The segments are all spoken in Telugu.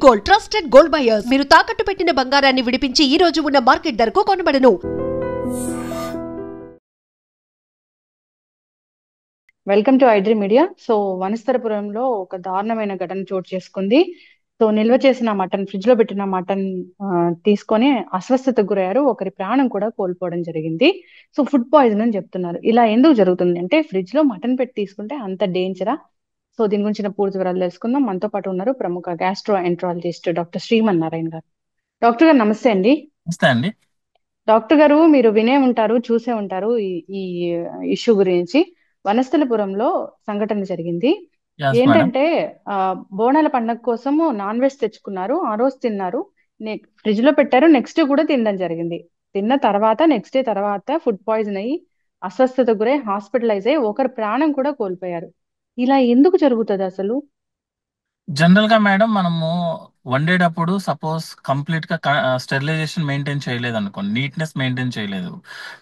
గోల్డ్ ట్రస్టెడ్ గోల్డ్ బయర్స్ మీరు తాకట్టు పెట్టిన బంగారాన్ని విడిపించి ఈ రోజు ఉన్న మార్కెట్ ధరకు కొనబడను. Welcome to iDream Media. So వనస్థలపురంలో ఒక దారుణమైన ఘటన చోటు చేసుకుంది. సో నిల్వ చేసిన మటన్, ఫ్రిడ్జ్ లో పెట్టిన మటన్ తీసుకొని అస్వస్థతకు గురయ్యారు. ఒకరి ప్రాణం కూడా కోల్పోవడం జరిగింది. సో ఫుడ్ పాయిజన్ అని చెప్తున్నారు. ఇలా ఎందుకు జరుగుతుంది అంటే, ఫ్రిడ్జ్ లో మటన్ పెట్టి తీసుకుంటే అంత డేంజరా? సో దీని గురించిన పూర్తి వివరాలు తెలుసుకుందాం. మనతో పాటు ఉన్నారు ప్రముఖ gastro enterologist doctor Shriman Narayana గారు. డాక్టర్ గారు నమస్తే అండి. నమస్తే అండి. డాక్టర్ గారు, మీరు వినే ఉంటారు, చూసే ఉంటారు ఈ ఇష్యూ గురించి. వనస్థలపురంలో సంఘటన జరిగింది. Yes madam. ఏంటంటే బోనాల పండగ కోసము నాన్ వెజ్ తెచ్చుకున్నారు. ఆ రోజు తిన్నారు, ఫ్రిడ్జ్ లో పెట్టారు. నెక్స్ట్ డే కూడా తినడం జరిగింది. తిన్న తర్వాత నెక్స్ట్ డే తర్వాత ఫుడ్ పాయిజన్ అయ్యి అస్వస్థత గురై హాస్పిటలైజ్ అయ్యి ఒకరి ప్రాణం కూడా కోల్పోయారు. ఇలా ఎందుకు జరుగుతుంది అసలు? జనరల్ గా మేడం, మనము వండేటప్పుడు సపోజ్ కంప్లీట్ గా స్టెరిలైజేషన్ మెయింటైన్ చేయలేదు అనుకోండి, నీట్నెస్ మెయింటైన్ చేయలేదు.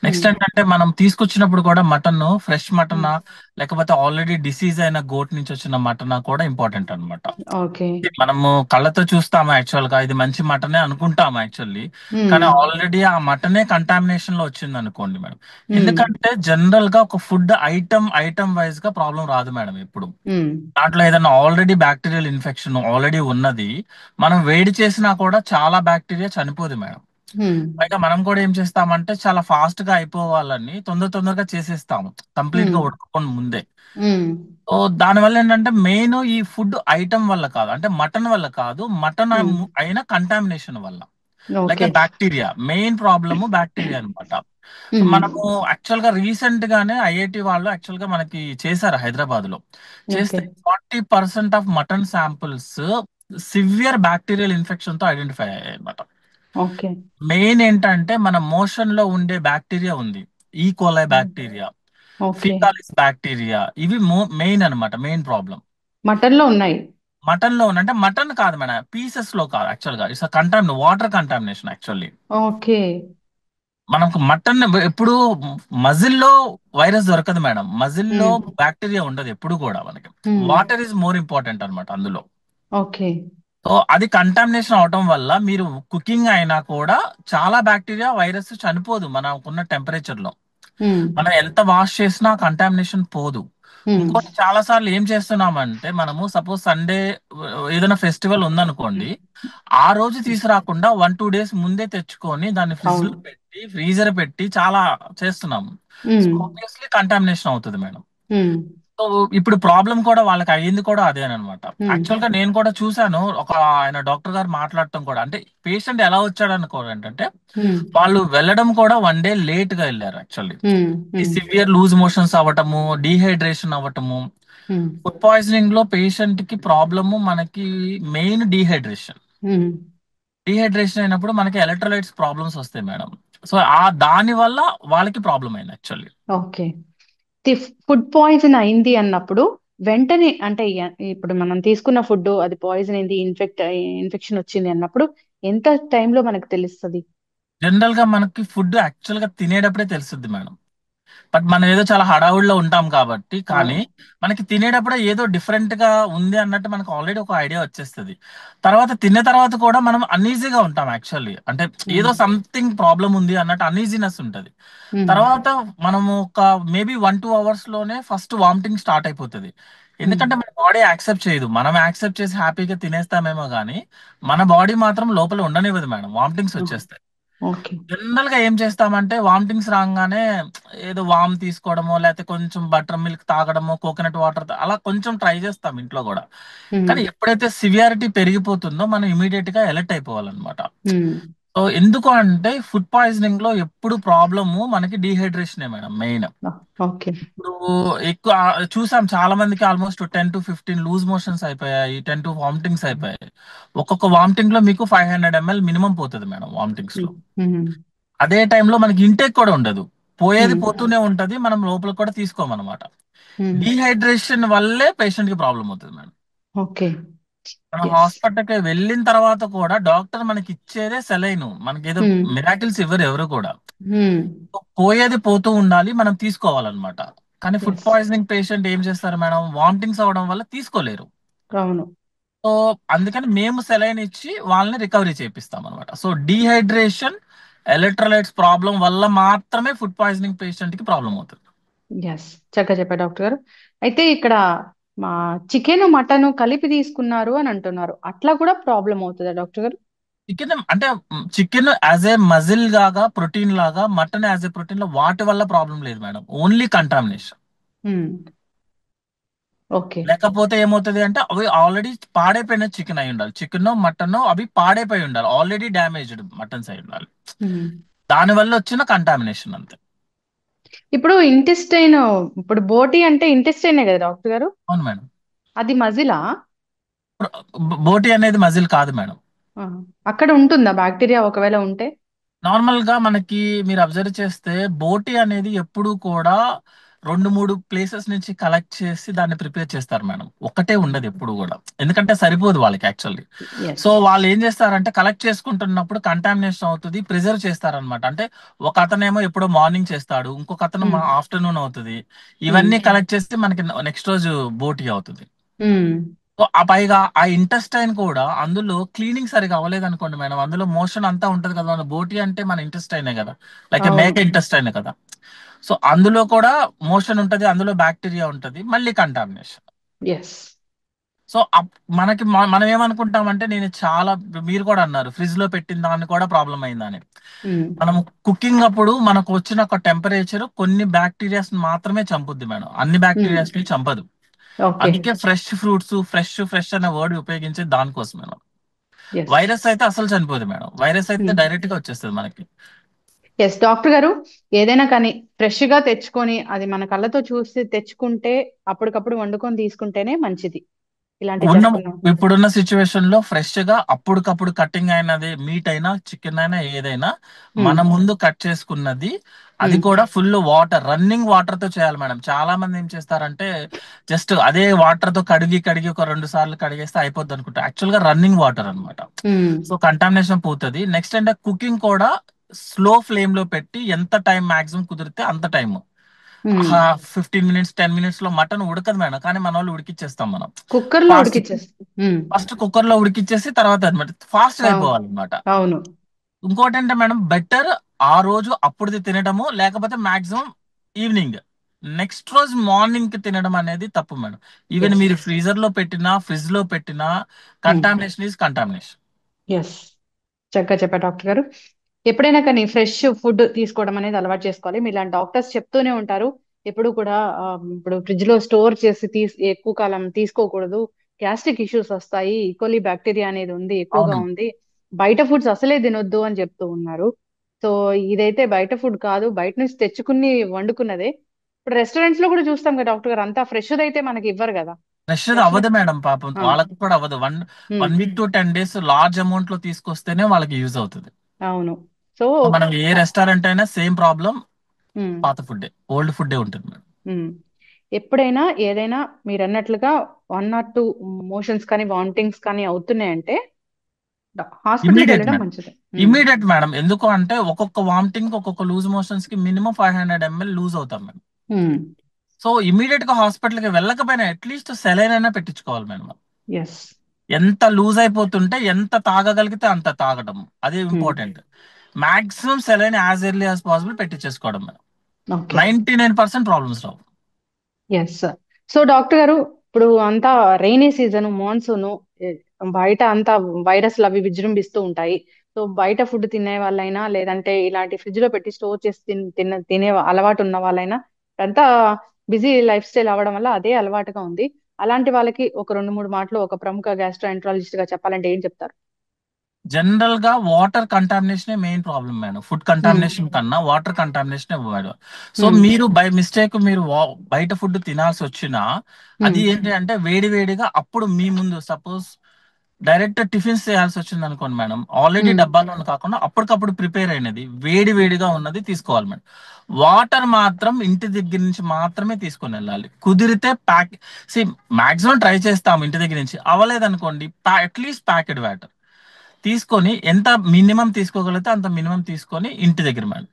నెక్స్ట్ ఉమ్, ఏంటంటే, మనం తీసుకొచ్చినప్పుడు కూడా మటన్ ఫ్రెష్ ఉమ్, మటనా లేకపోతే ఆల్రెడీ డిసీజ్ అయిన గోట్ నుంచి వచ్చిన మటనా కూడా ఇంపార్టెంట్ అన్నమాట. ఓకే. మనము కళ్ళతో చూస్తాము, యాక్చువల్ గా ఇది మంచి మటనే అనుకుంటాము యాక్చువల్లీ. కానీ ఉమ్, ఆల్రెడీ ఆ మటనే కంటామినేషన్ లో వచ్చింది అనుకోండి మేడం. ఉమ్, ఎందుకంటే జనరల్ గా ఒక ఫుడ్ ఐటమ్ వైజ్ గా ప్రాబ్లం రాదు మేడం ఎప్పుడు. ఉమ్, దాంట్లో ఏదైనా ఆల్రెడీ బ్యాక్టీరియల్ ఇన్ఫెక్షన్ ఆల్రెడీ ఉన్నది, మనం వేడి చేసినా కూడా చాలా బ్యాక్టీరియా చనిపోదు మేడం. ఉమ్, పైగా మనం కూడా ఏం చేస్తామంటే, చాలా ఫాస్ట్ గా అయిపోవాలని తొందరగా చేసేస్తాము, కంప్లీట్ గా ఉమ్, ఉడకకుండా ముందే. ఉమ్, సో దానివల్ల ఏంటంటే, మెయిన్ ఈ ఫుడ్ ఐటమ్ వల్ల కాదు, అంటే మటన్ వల్ల కాదు, మటన్ ఉమ్. అయిన కంటామినేషన్ వల్ల. Like okay. Bacteria, main problem bacteria అనమాట. సో ఉమ్, మనము యాక్చువల్ గా రీసెంట్ గానే ఐఐటి వాళ్ళు యాక్చువల్ గా మనకి చేశారు హైదరాబాద్ లో. ఓకే. చేస్తే 40% of mutton samples severe bacterial infection తో ఐడెంటిఫై అయ్యాయి అనమాట. ఓకే. మెయిన్ ఏంటంటే, మన మోషన్ లో ఉండే బ్యాక్టీరియా ఉంది, ఈ కోలై ఉమ్, బ్యాక్టీరియా, ఓకే. ఫీకాలిస్ బ్యాక్టీరియా, ఇవి మెయిన్ అన్నమాట, మెయిన్ ప్రాబ్లం. మటన్ లో ఉన్నాయి. మటన్ లో అంటే మటన్ కాదు మేడం, పీసెస్ లో కాదు, యాక్చువల్ గా it's water contamination actually. Okay. మనకు మటన్ ఎప్పుడు మజిల్లో వైరస్ దొరకదు మేడం, మజిల్లో ఉమ్, బ్యాక్టీరియా ఉండదు ఎప్పుడు కూడా మనకి. ఉమ్, వాటర్ ఈజ్ మోర్ ఇంపార్టెంట్ అనమాట అందులో. ఓకే. సో అది కంటామినేషన్ అవటం వల్ల మీరు కుకింగ్ అయినా కూడా చాలా బ్యాక్టీరియా వైరస్ చనిపోదు మనకున్న టెంపరేచర్ లో. ఉమ్, మనం ఎంత వాష్ చేసినా కంటామినేషన్ పోదు. ఉమ్, ఇంకోటి, చాలా సార్లు ఏం చేస్తున్నామంటే, మనము సపోజ్ సండే ఏదైనా ఫెస్టివల్ ఉందనుకోండి, ఆ రోజు తీసుకురాకుండా 1-2 డేస్ ముందే తెచ్చుకొని దాన్ని ఫ్రిడ్జ్ లో అవును. పెట్టి ఫ్రీజర్ పెట్టి చాలా చేస్తున్నాము. సో ఉమ్, ఆబ్వియస్లీ కంటామినేషన్ అవుతుంది మేడం. ఉమ్, సో ఇప్పుడు ప్రాబ్లం కూడా వాళ్ళకి అయ్యింది కూడా అదేనమాట. ఉమ్, యాక్చువల్ గా నేను కూడా చూశాను, ఒక ఆయన డాక్టర్ గారు మాట్లాడటం కూడా, అంటే పేషెంట్ ఎలా వచ్చాడు అనుకోరు ఏంటంటే, ఉమ్, వాళ్ళు వెళ్ళడం కూడా 1 డే లేట్ గా వెళ్ళారు యాక్చువల్లీ. ఉమ్, ఈ ఉమ్, సివియర్ లూజ్ మోషన్స్ అవ్వటము, డీహైడ్రేషన్ అవ్వటము. ఉమ్, ఫుడ్ పాయిజనింగ్ లో పేషెంట్ కి ప్రాబ్లము మనకి మెయిన్ డీహైడ్రేషన్. ఉమ్, డీహైడ్రేషన్ అయినప్పుడు మనకి ఎలక్ట్రోలైట్స్ ప్రాబ్లమ్స్ వస్తాయి మేడం. సో ఆ దాని వల్ల వాళ్ళకి ప్రాబ్లం అయింది యాక్చువల్లీ. ఓకే. ఫుడ్ పాయిజన్ అయింది అన్నప్పుడు వెంటనే అంటే ఇప్పుడు మనం తీసుకున్న ఫుడ్ అది పాయిజన్ అయింది, ఇన్ఫెక్షన్ వచ్చింది అన్నప్పుడు ఎంత టైంలో మనకు తెలుస్తుంది? జనరల్ గా మనకి ఫుడ్ యాక్చువల్ గా తినేటప్పుడే తెలుస్తుంది మేడం. బట్ మనం ఏదో చాలా హడావుడిలో ఉంటాం కాబట్టి, కానీ అవును. మనకి తినేటప్పుడే ఏదో డిఫరెంట్ గా ఉంది అన్నట్టు మనకు ఆల్రెడీ ఒక ఐడియా వచ్చేస్తుంది. తర్వాత తిన్న తర్వాత కూడా మనం అన్ఈజీగా ఉంటాం యాక్చువల్లీ, అంటే ఉమ్, ఏదో సంథింగ్ ప్రాబ్లం ఉంది అన్నట్టు అన్ఈజీనెస్ ఉంటుంది. ఉమ్, తర్వాత మనము ఒక మేబీ 1-2 అవర్స్ లోనే ఫస్ట్ వామిటింగ్ స్టార్ట్ అయిపోతుంది. ఉమ్, ఎందుకంటే మన బాడీ యాక్సెప్ట్ చేయదు, మనం యాక్సెప్ట్ చేసి హ్యాపీగా తినేస్తామేమో కానీ మన బాడీ మాత్రం లోపల ఉండనివ్వదు మేడం, వామిటింగ్స్ ఉమ్, వచ్చేస్తాయి. ఓకే. జనరల్ గా ఏం చేస్తామంటే, వామిటింగ్స్ రాగానే ఏదో వామ్ తీసుకోవడమో, లేకపోతే కొంచెం బటర్ మిల్క్ తాగడమో, కోకోనట్ వాటర్ అలా కొంచెం ట్రై చేస్తాం ఇంట్లో కూడా. ఉమ్, కానీ ఎప్పుడైతే సివియారిటీ పెరిగిపోతుందో మనం ఇమీడియట్ గా అలర్ట్ అయిపోవాలన్నమాట. ఉమ్, సో ఎందుకు అంటే, ఫుడ్ పాయిజనింగ్ లో ఎప్పుడు ప్రాబ్లము మనకి డీహైడ్రేషనే మేడం మెయిన్. ఓకే. ఇప్పుడు ఎక్కువ చూసాం, చాలా మందికి ఆల్మోస్ట్ 10-15 లూజ్ మోషన్స్ అయిపోయాయి, 10 వామిటింగ్స్ అయిపోయాయి. ఒక్కొక్క వామిటింగ్ లో మీకు 500 ml మినిమం పోతుంది మేడం వామిటింగ్స్ ఉమ్, లో. ఉమ్, అదే టైంలో మనకి ఇంటేక్ కూడా ఉండదు, పోయేది ఉమ్, పోతూనే ఉంటది, మనం లోపల కూడా తీసుకోమన్నమాట. ఉమ్, డీహైడ్రేషన్ వల్లే పేషెంట్ కి ప్రాబ్లం అవుతుంది మేడం. ఓకే. మనం ఎస్. హాస్పిటల్కి వెళ్ళిన తర్వాత కూడా డాక్టర్ మనకి ఇచ్చేదే సెలైన్, మనకి ఏదో ఉమ్, మిరాకిల్స్ ఇవ్వరు ఎవరు కూడా. ఉమ్, పోయేది పోతూ ఉండాలి, మనం తీసుకోవాలన్నమాట. కానీ ఫుడ్ ఎస్. పాయిజనింగ్ పేషెంట్ ఏం చేస్తారు మేడం, వామిటింగ్స్ అవడం వల్ల తీసుకోలేరు. అవును. సో అందుకని మేము సెలైన్ ఇచ్చి వాళ్ళని రికవరీ చేపిస్తాం అనమాట. సో డీహైడ్రేషన్, ఎలక్ట్రోలైట్స్ ప్రాబ్లం వల్ల మాత్రమే ఫుడ్ పాయిజనింగ్ పేషెంట్ కి ప్రాబ్లం అవుతుంది. ఎస్, చక్కగా చెప్పారు డాక్టర్ గారు. అయితే ఇక్కడ మా చికెన్ మటన్ కలిపి తీసుకున్నారు అని అంటున్నారు, అట్లా కూడా ప్రాబ్లం అవుతుందా డాక్టర్ గారు? చికెన్ అంటే చికెన్ యాజ్ ఏ మజిల్ లాగా ప్రోటీన్ లాగా, మటన్ యాజ్ ఏ ప్రోటీన్ లా, వాటి వల్ల ప్రాబ్లం లేదు మేడం, ఓన్లీ కంటామినేషన్. ఓకే. లేకపోతే ఏమవుతుంది అంటే అవి ఆల్రెడీ పాడైపోయిన చికెన్ అయి ఉండాలి, చికెన్ మటన్ అవి పాడైపోయి ఉండాలి, ఆల్రెడీ డ్యామేజ్డ్ మటన్స్ అయి ఉండాలి, దాని వల్ల వచ్చిన కంటామినేషన్ అంతే. ఇప్పుడు ఇంటెస్టైన్, ఇప్పుడు బోటి అంటే ఇంటెస్టైనే కదా డాక్టర్ గారు? అవును మేడం. అది మజిలా? బోటి అనేది మజిల్ కాదు మేడం. అక్కడ ఉంటుందా బ్యాక్టీరియా ఒకవేళ ఉంటే? నార్మల్ గా మనకి మీరు అబ్జర్వ్ చేస్తే బోటి అనేది ఎప్పుడు కూడా 2-3 ప్లేసెస్ నుంచి కలెక్ట్ చేసి దాన్ని ప్రిపేర్ చేస్తారు మేడం, ఒక్కటే ఉండదు ఎప్పుడు కూడా, ఎందుకంటే సరిపోదు వాళ్ళకి యాక్చువల్లీ. ఎస్. సో వాళ్ళు ఏం చేస్తారంటే కలెక్ట్ చేసుకుంటున్నప్పుడు కంటామినేషన్ అవుతుంది, ప్రిజర్వ్ చేస్తారనమాట. అంటే ఒక అతనేమో ఎప్పుడో మార్నింగ్ చేస్తాడు, ఇంకొక అతను ఆఫ్టర్నూన్ అవుతుంది, ఇవన్నీ కలెక్ట్ చేస్తే మనకి నెక్స్ట్ రోజు బోటి అవుతుంది. సో ఆ పైగా ఆ ఇంటెస్టైన్ కూడా అందులో క్లీనింగ్ సరిగా అవ్వలేదు అనుకోండి మేడం, అందులో మోషన్ అంతా ఉంటది కదా, మన బోటి అంటే మన ఇంటెస్టైనే కదా, లైక్ అవును. మేక ఇంటెస్టైనే కదా. సో అందులో కూడా మోషన్ ఉంటది, అందులో బ్యాక్టీరియా ఉంటది, మళ్ళీ కంటామినేషన్. ఎస్. సో మనకి మనం ఏమనుకుంటామంటే, నేను చాలా, మీరు కూడా అన్నారు ఫ్రిడ్జ్ లో పెట్టిన దాన్ని కూడా ప్రాబ్లం అయిందని. మనం కుకింగ్ అప్పుడు మనకు వచ్చిన ఒక టెంపరేచర్ కొన్ని బ్యాక్టీరియాస్ మాత్రమే చంపుద్ది మేడం, అన్ని బ్యాక్టీరియాస్ ని చంపదు. ఓకే. అందుకే ఫ్రెష్ ఫ్రూట్స్, ఫ్రెష్ అనే వర్డ్ ఉపయోగించే దానికోసం మేడం. ఎస్. వైరస్ అయితే అసలు చనిపోదు మేడం, వైరస్ అయితే డైరెక్ట్ గా వచ్చేస్తుంది మనకి. ఎస్ డాక్టర్ గారు, ఏదైనా కానీ ఫ్రెష్ గా తెచ్చుకొని అది మన కళ్ళతో చూసి తెచ్చుకుంటే అప్పటికప్పుడు వండుకొని తీసుకుంటేనే మంచిది, ఇలాంటివి ఉన్న జరగకుండా. ఇప్పుడున్న సిచ్యువేషన్ లో ఫ్రెష్ గా అప్పటికప్పుడు కటింగ్ అయినది, మీట్ అయినా చికెన్ అయినా ఏదైనా మన ముందు కట్ చేసుకున్నది, అది కూడా ఫుల్ వాటర్, రన్నింగ్ వాటర్ తో చేయాలి మేడం. చాలా మంది ఏం చేస్తారంటే జస్ట్ అదే వాటర్ తో కడిగి కడిగి ఒక 2 సార్లు కడిగేస్తే అయిపోద్ది అనుకుంటా, యాక్చువల్ గా రన్నింగ్ వాటర్ అన్నమాట. సో కంటామినేషన్ పోతుంది. నెక్స్ట్ అంటే కుకింగ్ కూడా స్లో ఫ్లేమ్ లో పెట్టి ఎంత టైం మాక్సిమం కుదిరితే అంత టైం, 15 మినిట్స్ 10 మినిట్స్ లో మటన్ ఉడకదు మేడం, కానీ మన వాళ్ళు ఉడికిచ్చేస్తాం మనం కుక్కర్ లో ఫాస్ట్. ఉడికిచ్చేస్తాం. ఫస్ట్ కుక్కర్ లో ఉడికిచ్చేసి తర్వాత అనమాట ఫాస్ట్ గా అవును. అయిపోవాలన్నమాట. అవును. ఇంకోటి అంటే మేడం, బెటర్ ఆ రోజు అప్పుడుది తినడము, లేకపోతే మాక్సిమం ఈవినింగ్, నెక్స్ట్ రోజు మార్నింగ్ కి తినడం అనేది తప్పు మేడం. Even yes. మీరు ఫ్రీజర్ లో పెట్టినా, ఫ్రిడ్జ్ లో పెట్టినా, కంటామినేషన్ ఈజ్ కంటామినేషన్. ఎస్, చక్కగా చెప్పారు డాక్టర్ గారు. ఎప్పుడైనా కానీ ఫ్రెష్ ఫుడ్ తీసుకోవడం అనేది అలవాటు చేసుకోవాలి. మీలాంటి డాక్టర్స్ చెప్తూనే ఉంటారు ఎప్పుడు కూడా. ఇప్పుడు ఫ్రిడ్జ్ లో స్టోర్ చేసి ఎక్కువ కాలం తీసుకోకూడదు, గ్యాస్ట్రిక్ ఇష్యూస్ వస్తాయి, ఈకోలీ బ్యాక్టీరియా అనేది ఉంది, ఎక్కువగా అవును. ఉంది, బయట ఫుడ్స్ అసలే తినొద్దు అని చెప్తూ ఉన్నారు. సో ఇదైతే బయట ఫుడ్ కాదు, బయట నుంచి తెచ్చుకుని వండుకున్నదే. ఇప్పుడు రెస్టారెంట్స్ లో కూడా చూస్తాం కదా డాక్టర్ గారు, అంతా ఫ్రెష్ అయితే మనకి ఇవ్వరు కదా. Fresh fresh. అవ్వదు మేడం, పాపం వాళ్ళకి కూడా అవ్వదు. One week to 10 days large amount లో తీసుకొస్తేనే వాళ్ళకి యూజ్ అవుతుంది. అవును. సో సో మనం ఏ రెస్టారెంట్ అయినా సేమ్ ప్రాబ్లం, పాత ఫుడ్ ఓల్డ్ ఫుడ్ ఉంటుంది మేడం. ఎప్పుడైనా ఏదైనా మీరు అన్నట్లుగా 1 or 2 మోషన్స్ కానీ వామిటింగ్స్ కానీ అవుతున్నాయంటే హాస్పిటల్కి ఇమీడియట్ వెళ్ళడం మేడం, మంచిది. Immediate madam. ఎందుకు అంటే ఒక్కొక్క వామిటింగ్, ఒక్కొక్క లూజ్ మోషన్స్ కి మినిమం 500 ml లూజ్ అవుతాం మేడం. సో ఇమీడియట్ గా హాస్పిటల్కి వెళ్ళకపోయినా అట్లీస్ట్ సెలైన్ అయినా పెట్టించుకోవాలి మేడం. ఎస్. ఎంత లూజ్ అయిపోతుంటే ఎంత తాగగలిగితే అంత తాగడం, అది important. Maximum saline as early as possible పెట్టించేసుకోవడం మేడం, ఓకే. 99% ప్రాబ్లమ్స్ రావు. ఎస్. సో డాక్టర్ గారు, ఇప్పుడు అంతా రైనీ సీజన్, మాన్సూన్, బయట అంతా వైరస్లు అవి విజృంభిస్తూ ఉంటాయి. సో బయట ఫుడ్ తినే వాళ్ళైనా, లేదంటే ఇలాంటి ఫ్రిడ్జ్ లో పెట్టి స్టోర్ చేసి తినే అలవాటు ఉన్న వాళ్ళైనా, అంతా బిజీ లైఫ్ స్టైల్ అవ్వడం వల్ల అదే అలవాటుగా ఉంది. అలాంటి వాళ్ళకి ఒక 2-3 మాటలు ఒక ప్రముఖ గ్యాస్ట్రోఎంట్రాలజిస్ట్ గా చెప్పాలంటే ఏం చెప్తారు? జనరల్ గా water contamination main problem madam, food contamination కన్నా వాటర్ కంటామినేషన్ మేడం. సో మీరు బై మిస్టేక్ మీరు బయట ఫుడ్ తినాల్సి వచ్చినా, అది ఏంటి అంటే వేడి వేడిగా అప్పుడు మీ ముందు, సపోజ్ డైరెక్ట్ టిఫిన్స్ చేయాల్సి వచ్చింది అనుకోండి మేడం, ఆల్రెడీ డబ్బాలో కాకుండా అప్పటికప్పుడు ప్రిపేర్ అయినది వేడి వేడిగా ఉన్నది తీసుకోవాలి మేడం. వాటర్ మాత్రం ఇంటి దగ్గర నుంచి మాత్రమే తీసుకొని వెళ్ళాలి, కుదిరితే ప్యాక్. మాక్సిమం ట్రై చేస్తాము ఇంటి దగ్గర నుంచి, అవ్వలేదు అనుకోండి అట్లీస్ట్ ప్యాకెడ్ వాటర్ తీసుకొని, ఎంత మినిమం తీసుకోగలిగితే అంత మినిమం తీసుకొని ఇంటి దగ్గర మేడం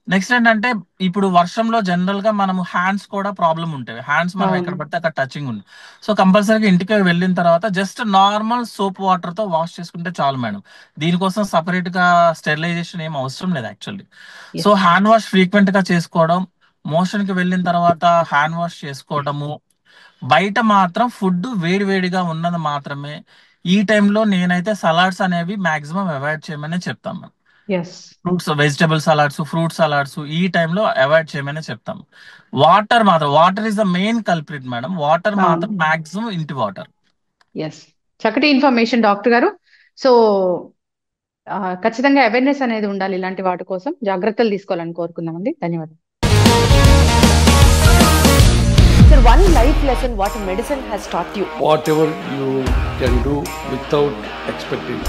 నెక్స్ట్ ఏంటంటే ఇప్పుడు వర్షంలో జనరల్ గా మనము హ్యాండ్స్ కూడా ప్రాబ్లం ఉంటాయి. హ్యాండ్స్ మనం ఎక్కడ అవును. పడితే అక్కడ టచింగ్ ఉంది. సో కంపల్సరీగా ఇంటికి వెళ్ళిన తర్వాత జస్ట్ నార్మల్ సోప్ వాటర్ తో వాష్ చేసుకుంటే చాలు మేడం. దీనికోసం సపరేట్ గా స్టెరిలైజేషన్ ఏం అవసరం లేదు actually. So yes. Hand wash frequent గా చేసుకోవడం, మోషన్ కి వెళ్ళిన తర్వాత హ్యాండ్ వాష్ చేసుకోవడము, బయట మాత్రం ఫుడ్ వేడి వేడిగా ఉన్నది మాత్రమే. ఈ టైంలో నేనైతే సలాడ్స్ అనేవి మాక్సిమం అవాయిడ్ చేయమని చెప్తాను. Yes. Fruits, vegetable salads, fruit salads ఈ టైంలో అవాయిడ్ చేయమని చెప్తాం. వాటర్ మాత్రం, water is the main culprit madam. Water అవును. మాత్రం మాక్సిమం ఇంటి వాటర్. ఎస్. చక్కటి ఇన్ఫర్మేషన్ డాక్టర్ గారు. సో ఖచ్చితంగా అవేర్నెస్ అనేది ఉండాలి, ఇలాంటి వాటి కోసం జాగ్రత్తలు తీసుకోవాలని కోరుకుందామండి. ధన్యవాదాలు. Sir, one life lesson what medicine has taught you. Whatever you can do without expecting.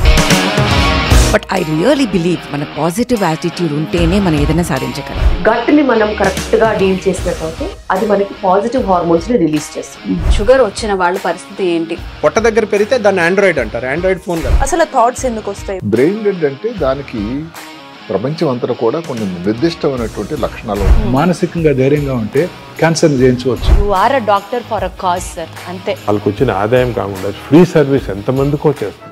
But I really believe మన పాజిటివ్ యాటిట్యూడ్ ఉంటేనే మనం ఏదైనా సాధించగలం. గట్ని మనం కరెక్ట్ గా డీల్ చేసినట్లయితే అది మనకి పాజిటివ్ హార్మోన్స్ ని రిలీజ్ చేస్తుంది. షుగర్ వచ్చిన వాళ్ళ పరిస్థితి ఏంటి? పొట్ట దగ్గర పెరిగితే దాన్ని ఆండ్రాయిడ్ అంటారు, ఆండ్రాయిడ్ ఫోన్ కాదు. అసలు థాట్స్ ఎందుకు వస్తాయి? బ్రెయిన్ డెడ్ అంటే దానికి ప్రపంచం అంతా కూడా కొన్ని నిర్దిష్టమైనటువంటి లక్షణాలు ఉంటాయి. మానసికంగా ధైర్యంగా ఉంటే క్యాన్సర్ జయించవచ్చు. You are a doctor for a cause sir, అంతే. వాళ్ళకి వచ్చిన ఆదాయం కాకుండా ఫ్రీ సర్వీస్ ఎంతమందికో చేస్తారు.